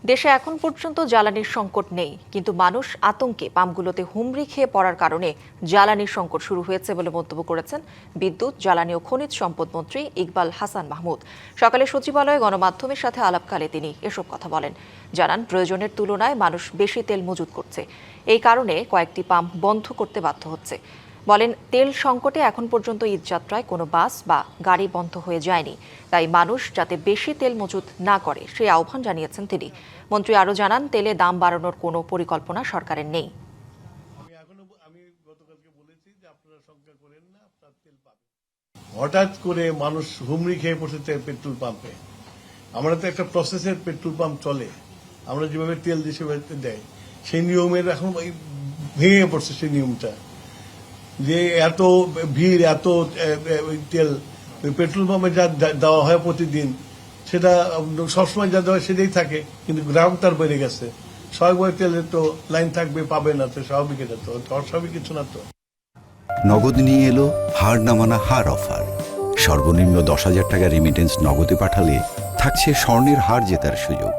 দেশে এখন পর্যন্ত জ্বালানির সংকট নেই, কিন্তু মানুষ আতঙ্কে পাম্পগুলোতে হুমড়ি খেয়ে পড়ার কারণে জ্বালানির সংকট শুরু হয়েছে বলে মন্তব্য করেছেন বিদ্যুৎ, জ্বালানি ও খনিজ সম্পদ মন্ত্রী ইকবাল হাসান মাহমুদ। সকালে সচিবালয়ে গণমাধ্যমের সাথে আলাপকালে তিনি এসব কথা বলেন। জানান, প্রয়োজনের তুলনায় মানুষ বেশি তেল মজুত করছে, এই কারণে কয়েকটি পাম্প বন্ধ করতে বাধ্য হচ্ছে। বলেন, তেল সংকটে এখন পর্যন্ত ঈদযাত্রায় কোনো বাস বা গাড়ি বন্ধ হয়ে যায়নি, তাই মানুষ যাতে বেশি তেল মজুত না করে সেই আহ্বান জানিয়েছেন তিনি। মন্ত্রী আরও জানান, তেলে দাম বাড়ানোর কোনো পরিকল্পনা সরকারের নেই। হঠাৎ করে মানুষ হুমড়ি খেয়ে পড়ছে পেট্রোল পাম্পে। আমরা তো একটা প্রসেসের পেট্রোল পাম্প চলে, আমরা যেভাবে তেল দেশে দেয় সেই নিয়মের এখন ভেঙে পড়ছে সেই নিয়মটা, যে এত ভিড়, এত তেল পেট্রোল পাম্পে যা দেওয়া হয় প্রতিদিন, সেটা সবসময় যা দেওয়া সেটাই থাকে, কিন্তু গ্রাহক তার বেড়ে গেছে। স্বাভাবিক তেলের তো লাইন থাকবে, পাবে না, তো স্বাভাবিক, এটা তো অস্বাভাবিক কিছু না। তো নগদ নিয়ে এলো হার না মানা হার অফার। সর্বনিম্ন 10,000 টাকা রেমিটেন্স নগদে পাঠালে থাকছে স্বর্ণের হার জেতার সুযোগ।